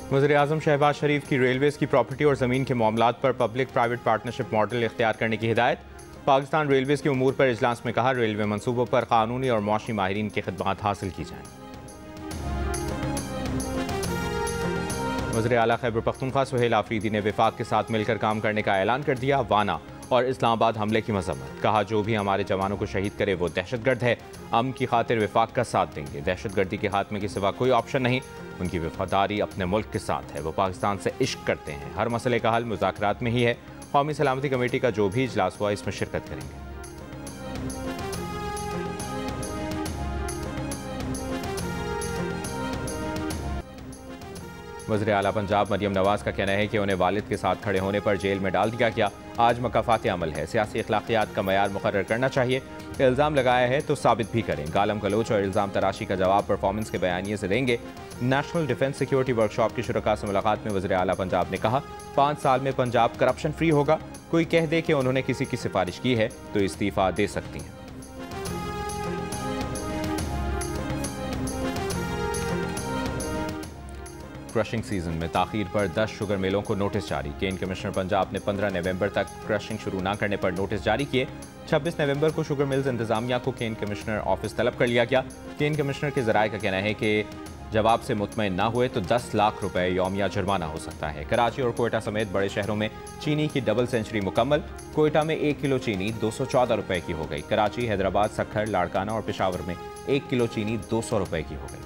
वज़ीर-ए-आज़म शहबाज शरीफ की रेलवेज़ की प्रॉपर्टी और ज़मीन के मामलात पर पब्लिक प्राइवेट पार्टनरशिप मॉडल इख्तियार करने की हिदायत। पाकिस्तान रेलवेज़ के उमूर पर इजलास में कहा, रेलवे मनसूबों पर कानूनी और मौशी माहिरीन की खिदमात हासिल की जाएँ। वज़ीर आला खैबर पख्तूनख्वा सुहेल आफरीदी ने वफाक के साथ मिलकर काम करने का ऐलान कर दिया। वाना और इस्लामाबाद हमले की मजम्मत, कहा जो भी हमारे जवानों को शहीद करे वो दहशतगर्द है। अमन की खातिर वफाक का साथ देंगे। दहशतगर्दी के खात्मे के सिवा कोई ऑप्शन नहीं। उनकी वफादारी अपने मुल्क के साथ है। वो पाकिस्तान से इश्क करते हैं। हर मसले का हल मुज़ाकरात में ही है। कौमी सलामती कमेटी का जो भी इजलास हुआ इसमें शिरकत करेंगे। वज़ीर आला पंजाब मरियम नवाज का कहना है कि उन्हें वालिद के साथ खड़े होने पर जेल में डाल दिया गया। आज मकाफात अमल है, सियासी अखलाकियात का मयार मुकर्रर करना चाहिए। इल्ज़ाम लगाया है तो साबित भी करें। गालम गलोच और इल्ज़ाम तराशी का जवाब परफॉर्मेंस के बयानिए से देंगे। नेशनल डिफेंस सिक्योरिटी वर्कशॉप की शुरका से मुलाकात में वज़ीर आला पंजाब ने कहा, 5 साल में पंजाब करप्शन फ्री होगा। कोई कह दे कि उन्होंने किसी की सिफारिश की है तो इस्तीफ़ा दे सकती हैं। क्रशिंग सीजन में ताखीर पर 10 शुगर मिलों को नोटिस जारी। केन कमिश्नर पंजाब ने 15 नवंबर तक क्रशिंग शुरू न करने पर नोटिस जारी किए। 26 नवंबर को शुगर मिल्स इंतजामिया को केन कमिश्नर ऑफिस तलब कर लिया गया। केन कमिश्नर के जराये का कहना है कि जवाब से मुतमईन न हुए तो 10 लाख रुपए यौमिया जुर्माना हो सकता है। कराची और कोयटा समेत बड़े शहरों में चीनी की डबल सेंचुरी मुकम्मल। कोयटा में 1 किलो चीनी 214 रुपए की हो गई। कराची, हैदराबाद, सक्खर, लाड़काना और पेशावर में 1 किलो चीनी 200 रुपए की हो गई।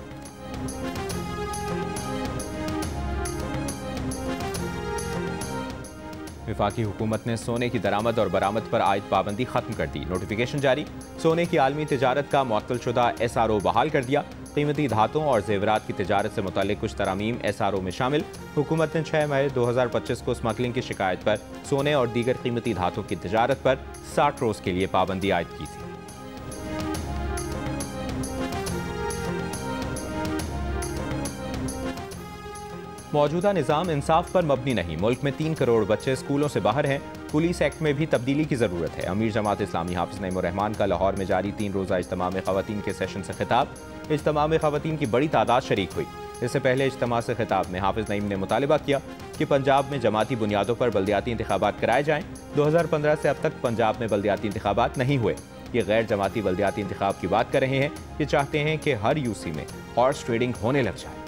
वफाकी हुकूमत ने सोने की दरामद और बरामद पर आयद पाबंदी खत्म कर दी। नोटिफिकेशन जारी। सोने की आलमी तिजारत का मुअत्तलशुदा SRO बहाल कर दिया। कीमती धातुओं और जेवरात की तिजारत से मुताल्लिक कुछ तरामीम SRO में शामिल। हुकूमत ने 6 मई 2025 को स्मगलिंग की शिकायत पर सोने और दीगर कीमती धातुओं की तिजारत पर 60 रोज़ के लिए पाबंदी आयद की थी। मौजूदा निज़ाम इंसाफ पर मबनी नहीं। मुल्क में 3 करोड़ बच्चे स्कूलों से बाहर हैं। पुलिस एक्ट में भी तब्दीली की ज़रूरत है। अमीर जमात इस्लामी हाफिज़ नईम उर रहमान का लाहौर में जारी 3 रोज़ा इज्तिमा में ख़वातीन के सेशन से खिताब। इज्तिमा में ख़वातीन की बड़ी तादाद शरीक हुई। इससे पहले इज्तिमा से खिताब में हाफिज़ नईम ने मुतालिबा किया कि पंजाब में जमाती बुनियादों पर बल्दियाती इंतखाबात कराए जाएँ। 2015 से अब तक पंजाब में बल्दियाती इंतखाबात नहीं हुए। ये गैर जमाती बल्दियाती इंतखाब की बात कर रहे हैं। ये चाहते हैं कि हर UC में हॉर्स ट्रेडिंग होने लग जाए।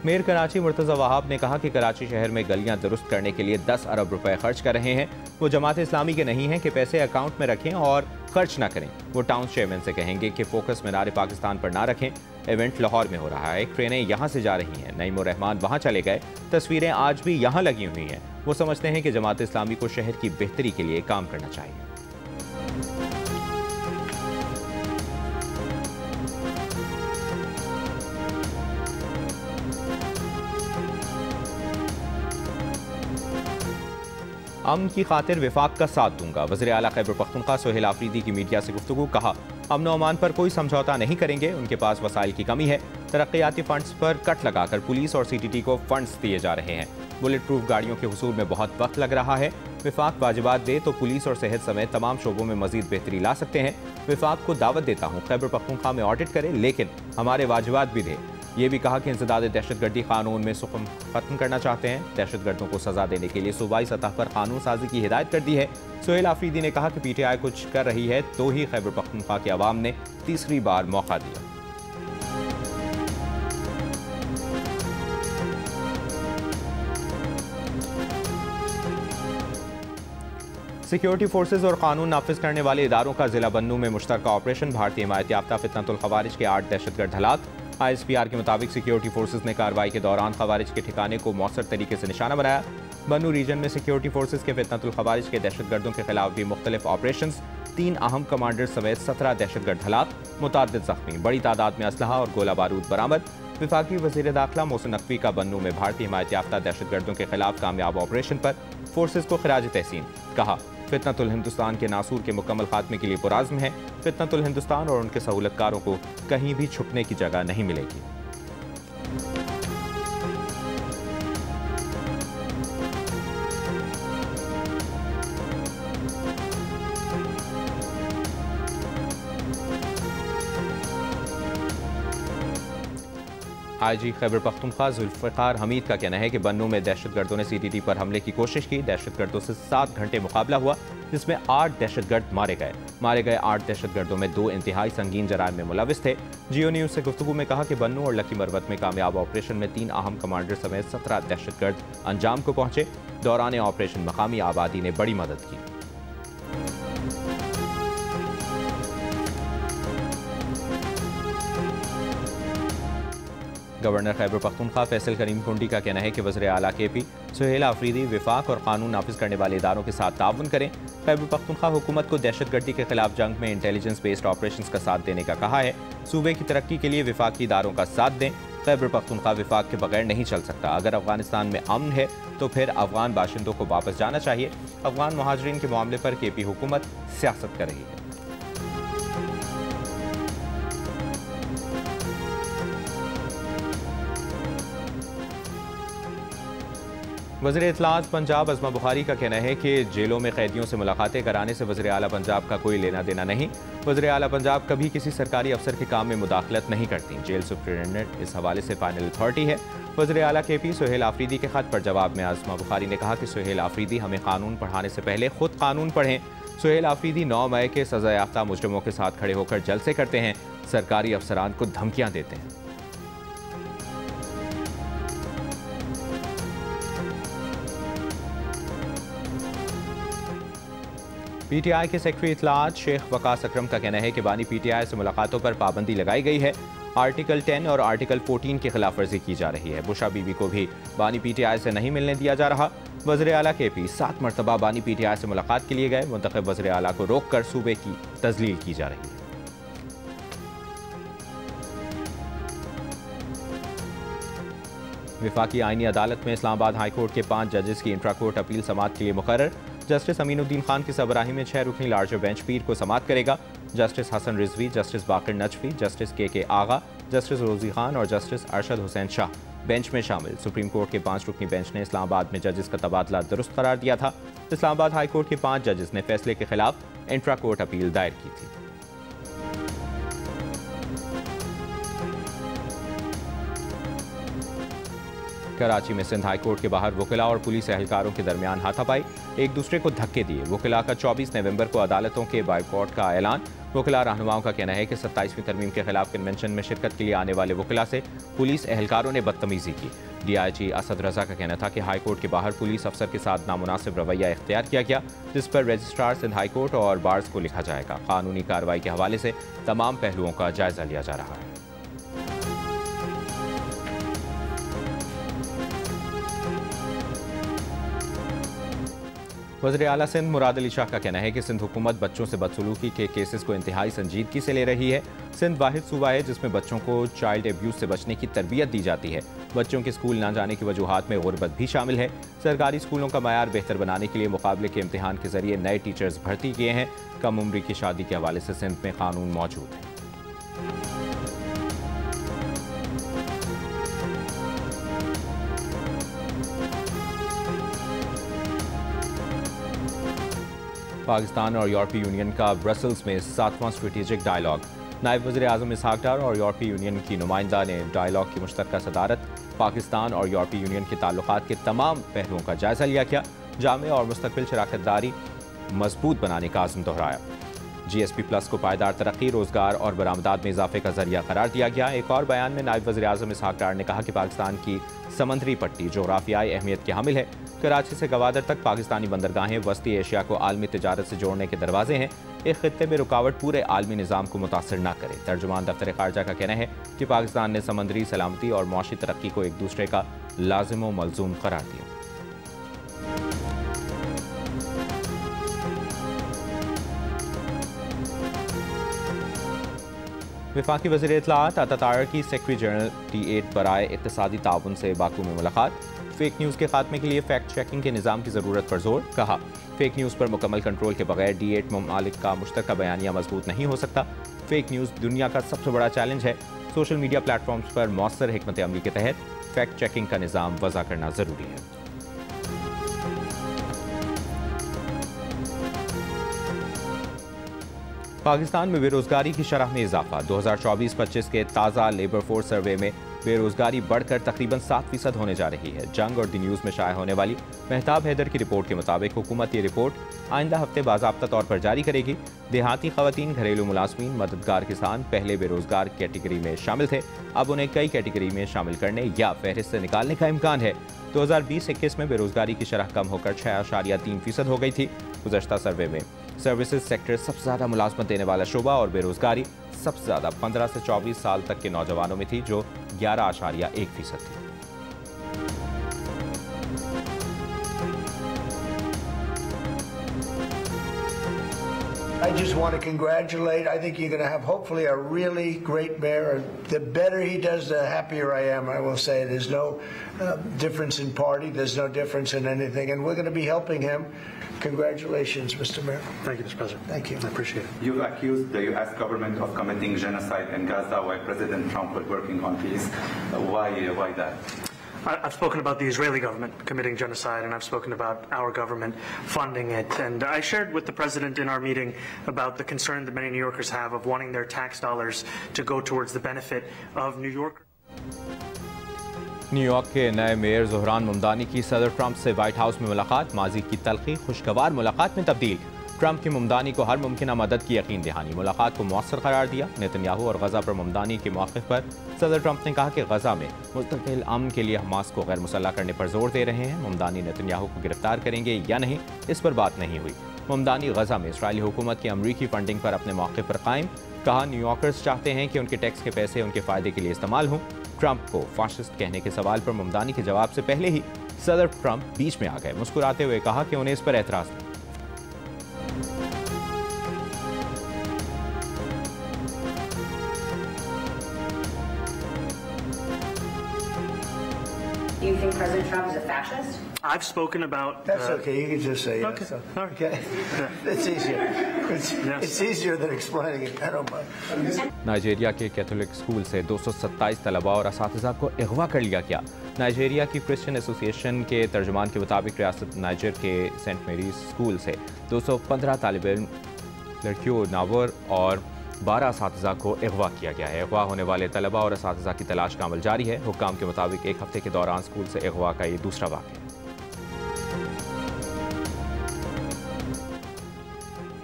मेयर कराची मुर्तज़ा वहाब ने कहा कि कराची शहर में गलियां दुरुस्त करने के लिए 10 अरब रुपए खर्च कर रहे हैं। वो जमात इस्लामी के नहीं हैं कि पैसे अकाउंट में रखें और खर्च ना करें। वो टाउन चेयरमैन से कहेंगे कि फोकस मीनार पाकिस्तान पर ना रखें। इवेंट लाहौर में हो रहा है, ट्रेनें यहाँ से जा रही हैं। नईम उर रहमान वहाँ चले गए। तस्वीरें आज भी यहाँ लगी हुई हैं। वो समझते हैं कि जमात इस्लामी को शहर की बेहतरी के लिए काम करना चाहिए। अमन की खातिर वफाक का साथ दूंगा। वज़ीर आला खैबर पख्तूनख्वा सुहेल आफरीदी की मीडिया से गुफ्तगू, कहा अमन और अमान पर कोई समझौता नहीं करेंगे। उनके पास वसाइल की कमी है। तरक्याती फंड्स पर कट लगाकर पुलिस और CTT को फंड्स दिए जा रहे हैं। बुलेट प्रूफ गाड़ियों के हुसूल में बहुत वक्त लग रहा है। वफाक वाजिबात दे तो पुलिस और सेहत समेत तमाम शोबों में मजीद बेहतरी ला सकते हैं। वफाक को दावत देता हूँ खैबर पख्तूनख्वा में ऑडिट करे, लेकिन हमारे वाजिबात भी दे। ये भी कहा कि इंसदाद दहशतगर्दी कानून में सुकम खत्म करना चाहते हैं। दहशतगर्दों को सजा देने के लिए सूबाई सतह पर कानून साजी की हिदायत कर दी है। सुहेल आफरीदी ने कहा कि PTI कुछ कर रही है तो ही खैबर पख्तूनख्वा के अवाम ने तीसरी बार मौका दिया। सिक्योरिटी फोर्सेज और कानून नाफिज करने वाले इदारों का जिला बन्नू में मुश्तरका ऑपरेशन। भारतीय हिमायत याफ्ता फितनतुल खवारिज के 8 दहशतगर्द हलाक। ISPR के मुताबिक सिक्योरिटी फोर्सेज ने कार्रवाई के दौरान खवारिज के ठिकाने को मौसर तरीके से निशाना बनाया। बन्नू रीजन में सिक्योरिटी फोर्सेज के फितनतुल खवारिज के दहशतगर्दों के खिलाफ भी मुख्तलिफ ऑपरेशंस। 3 अहम कमांडर समेत 17 दहशतगर्द हलाक, मुताद्दिद जख्मी। बड़ी तादाद में असलहा और गोला बारूद बरामद। वफाकी वज़ीर दाखिला मोहसिन नकवी का बन्नू में भारतीय हिमायत याफ्ता दहशतगर्दों के खिलाफ कामयाब ऑपरेशन पर फोर्सेज को खिराज तहसीन। कहा फितनतुल हिंदुस्तान के नासूर के मुकम्मल खात्मे के लिए पुराज़्म है। फितनतुल हिंदुस्तान और उनके सहूलतकारों को कहीं भी छुपने की जगह नहीं मिलेगी। IG खैबर पख्तूनख्वा जुल्फ़िकार हमीद का कहना है कि बन्नू में दहशतगर्दों ने CTT पर हमले की कोशिश की। दहशतगर्दों से 7 घंटे मुकाबला हुआ, जिसमें 8 दहशतगर्द मारे गए 8 दहशतगर्दों में 2 इंतहाई संगीन जराइम में मुलविस थे। जियो न्यूज़ से गुफ्तगू में कहा कि बन्नू और लकी मरवत में कामयाब ऑपरेशन में 3 अहम कमांडर समेत 17 दहशतगर्द अंजाम को पहुंचे। दौरान ऑपरेशन मकामी आबादी ने बड़ी मदद की। गवर्नर खैबर पख्तूनख्वा फैसल करीम कुंडी का कहना है कि वज़ीर आला KP सुहेल आफरीदी विफाक और कानून नाफिज करने वाले इदारों के साथ ताउन करें। खैबर पख्तूनख्वा हुकूमत को दहशतगर्दी के खिलाफ जंग में इंटेलिजेंस बेस्ड ऑपरेशंस का साथ देने का कहा है। सूबे की तरक्की के लिए विफाकी इदारों का साथ दें। खैबर पख्तूनख्वा विफाक के बगैर नहीं चल सकता। अगर अफगानिस्तान में अमन है तो फिर अफगान बाशिंदों को वापस जाना चाहिए। अफगान महाजरीन के मामले पर KP हुकूमत सियासत कर रही है। वज़ीर इत्तलात पंजाब अज़मा बुखारी का कहना है कि जेलों में कैदियों से मुलाकातें कराने से वज़ीर आला पंजाब का कोई लेना देना नहीं। वज़ीर आला पंजाब कभी किसी सरकारी अफसर के काम में मुदाखलत नहीं करती। जेल सुप्रिटेंडेंट इस हवाले से फाइनल अथॉरिटी है। वज़ीर आला KP सुहेल आफरीदी के खत पर जवाब में अज़मा बुखारी ने कहा कि सुहेल आफरीदी हमें कानून पढ़ाने से पहले खुद कानून पढ़ें। सुहेल आफरीदी 9 मई के सज़ा याफ्ता मुजरिमों के साथ खड़े होकर जलसे करते हैं, सरकारी अफसरान को धमकियाँ देते हैं। PTI के सेक्रेटरी इत्तलात शेख वकास अकरम का कहना है कि बानी PTI से मुलाकातों पर पाबंदी लगाई गई है। आर्टिकल 10 और आर्टिकल 14 की खिलाफ वर्जी की जा रही है। बुशा बीबी को भी बानी PTI से नहीं मिलने दिया जा रहा। वज़ीर आला KP 7 मरतबा बानी PTI से मुलाकात के लिए गए। मुंतखब वज़ीर आला को रोक कर सूबे की तजलील की जा रही है। विफाकी आईनी अदालत में इस्लामाबाद हाई कोर्ट के 5 जजेस की इंट्रा कोर्ट अपील समाअत के लिए मुकर्रर। जस्टिस अमीनुद्दीन खान की सरबराही में 6 रुकनी लार्जर बेंच पीर को समाअत करेगा। जस्टिस हसन रिजवी, जस्टिस बाकिर नजफी, जस्टिस KK आगा, जस्टिस रोजी खान और जस्टिस अरशद हुसैन शाह बेंच में शामिल। सुप्रीम कोर्ट के 5 रुकनी बेंच ने इस्लामाबाद में जजेस का तबादला दुरुस्त करार दिया था। इस्लामाबाद हाई कोर्ट के 5 जजेस ने फैसले के खिलाफ इंट्रा कोर्ट अपील दायर की थी। कराची में सिंध हाई कोर्ट के बाहर वकीला और पुलिस एहलकारों के दरमियान हाथापाई, एक दूसरे को धक्के दिए। वकीला का 24 नवंबर को अदालतों के बायकॉट का ऐलान। वकीला रहनुमाओं का कहना है कि 27वीं तरमीम के खिलाफ कन्वेंशन में शिरकत के लिए आने वाले वकीला से पुलिस एहलकारों ने बदतमीजी की। DIG असद रजा का कहना था कि हाई कोर्ट के बाहर पुलिस अफसर के साथ नामुनासिब रवैया इख्तियार किया गया, जिस पर रजिस्ट्रार सिंध हाई कोर्ट और बार्स को लिखा जाएगा। कानूनी कार्रवाई के हवाले से तमाम पहलुओं का जायजा लिया जा रहा है। वज़ीर आला सिंध मुराद अली शाह का कहना है कि सिंध हुकूमत बच्चों से बदसलूकी के केसेस को इंतहाई संजीदगी से ले रही है। सिंध वाहिद सूबा है जिसमें बच्चों को चाइल्ड एब्यूज से बचने की तरबियत दी जाती है। बच्चों के स्कूल ना जाने की वजूहात में गुर्बत भी शामिल है। सरकारी स्कूलों का मयार बेहतर बनाने के लिए मुकाबले के इम्तिहान के जरिए नए टीचर्स भर्ती किए हैं। कम उम्र की शादी के हवाले से सिंध में कानून मौजूद है। पाकिस्तान और यूरोपीय यूनियन का ब्रसल्स में 7वां स्ट्रेटेजिक डायलॉग। नायब वज़ीर आज़म इसहाक डार और यूरोपीय यूनियन की नुमाइंदा ने डायलॉग की मुश्तरका सदारत। पाकिस्तान और यूरोपीय यूनियन के ताल्लुकात के तमाम पहलुओं का जायजा लिया गया। जामे और मुस्तक़बिल शराकतदारी मजबूत बनाने का आज़म दोहराया। GSP+ को पायदार तरक्की, रोजगार और बरामदात में इजाफे का जरिया करार दिया गया। एक और बयान में नायब वज़ीर आज़म इसहाक डार ने कहा कि पाकिस्तान की समंदरी पट्टी जोग्राफियाई अहमियत के हामिल है। कराची से गवादर तक पाकिस्तानी बंदरगाहें वस्ती एशिया को आलमी तिजारत से जोड़ने के दरवाजे हैं। एक खित्ते में रुकावट पूरे आलमी निज़ाम को मुतासर न करे। तर्जुमान दफ्तर खारजा का कहना है कि पाकिस्तान ने समंदरी सलामती और मुआशी तरक्की को एक दूसरे का लाजिम व मलजूम करार दिया। वफाकी वज़ीर इत्तलात अतातार की सेक्रेटरी जनरल T8 बराए इक़्तिसादी ताउन से बाकू में मुलाकात। फेक न्यूज़ के खात्मे के लिए फैक्ट चेकिंग के निज़ाम की ज़रूरत पर जोर। कहा, फेक न्यूज़ पर मुकम्मल कंट्रोल के बगैर D8 ममालिक का मुश्तरका बयानिया मजबूत नहीं हो सकता। फेक न्यूज़ दुनिया का सबसे बड़ा चैलेंज है। सोशल मीडिया प्लेटफॉर्म्स पर मौसर हिकमत अमली के तहत फैक्ट चेकिंग का निज़ाम वज़ा करना ज़रूरी है। पाकिस्तान में बेरोजगारी की शरह में इजाफा। 2024-25 के ताज़ा लेबर फोर्स सर्वे में बेरोजगारी बढ़कर तकरीबन 7% होने जा रही है। जंग और दी न्यूज़ में शाया होने वाली मेहताब हैदर की रिपोर्ट के मुताबिक हुकूमत ये रिपोर्ट आइंदा हफ्ते बाज़ाब्ता तौर पर जारी करेगी। देहाती ख़वातीन, घरेलू मुलाजमीन, मददगार किसान पहले बेरोजगार कैटेगरी में शामिल थे, अब उन्हें कई कैटेगरी में शामिल करने या फहरिस्त से निकालने का इम्कान है। 2020-21 में बेरोजगारी की शरह कम होकर 6.3% हो गई थी। गुज़श्ता सर्वे में सर्विसेज सेक्टर सबसे ज़्यादा मुलाजमत देने वाला शोबा और बेरोजगारी सबसे ज़्यादा 15 से 24 साल तक के नौजवानों में थी, जो 11.1% थी। I just want to congratulate. I think you're going to have hopefully a really great mayor. The better he does, the happier I am. I will say there's no difference in party. There's no difference in anything. And we're going to be helping him. Congratulations, Mr. Mayor. Thank you, Mr. President. Thank you. I appreciate it. You've accused the U.S. government of committing genocide in Gaza while President Trump was working on peace. Why that? I've spoken about the Israeli government committing genocide, and I've spoken about our government funding it. And I shared with the President in our meeting about the concern that many New Yorkers have of wanting their tax dollars to go towards the benefit of New Yorkers. New York के नए mayor Zohran मुमदानी की सदर Trump से white house में मुलाकात, माजी की तलखी खुशगवार मुलाकात में तब्दील। ट्रंप की मुमदानी को हर मुमकिन मदद की यकीन दहानी, मुलाकात को मौसर करार दिया। नेतन्याहू और गजा पर मुमदानी के मौक़िफ़ पर सदर ट्रंप ने कहा कि गजा में मुस्तकिल अमन के लिए हमास को गैर मुसल्लह करने पर जोर दे रहे हैं। मुमदानी नेतन्याहू को गिरफ्तार करेंगे या नहीं, इस पर बात नहीं हुई। मुमदानी गजा में इसराइली हुकूमत की अमरीकी फंडिंग पर अपने मौक़िफ़ पर कायम, कहा न्यूयॉर्कर्स चाहते हैं कि उनके टैक्स के पैसे उनके फ़ायदे के लिए इस्तेमाल हों। ट्रंप को फाशिस्ट कहने के सवाल पर मुमदानी के जवाब से पहले ही सदर ट्रंप बीच में आ गए। मुस्कुराते हुए कहा कि उन्हें इस पर एतराज़ नहीं। Do you think President Trump is a fascist? I've spoken about... That's okay. You can just say yes. Okay. All right. Okay. It's easier. It's easier than explaining it. I don't mind. Nigeria के Catholic school से 227 तलबा और असातिज़ा को अगवा कर लिया गया। Nigeria की क्रिश्चियन एसोसिएशन के तर्जुमान के मुताबिक रियासत नाइजर के सेंट मेरीज स्कूल से 215 तालिब इल्म लड़कियों, नावर और 12 असातिज़ा को अगवा किया गया है। अगवा होने वाले तलबा और असातिज़ा की तलाश का अमल जारी है। हुक्काम के मुताबिक एक हफ्ते के दौरान स्कूल से अगवा का ये दूसरा वाक़या है।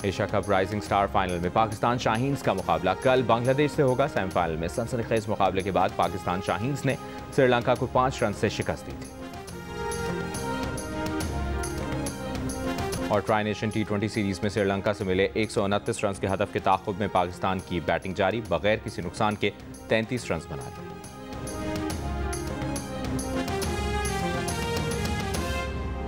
Asia cup rising star final में पाकिस्तान शाहीन्स का मुकाबला कल बांग्लादेश से होगा। सेमीफाइनल में सनसनीखेज मुकाबले के बाद पाकिस्तान शाहीन्स ने श्रीलंका को 5 रन से शिकस्त दी थी। और ट्राई नेशन T20 सीरीज में श्रीलंका से मिले 129 रन के हदफ के ताक़ुब में पाकिस्तान की बैटिंग जारी, बगैर किसी नुकसान के 33 रन बना लिए।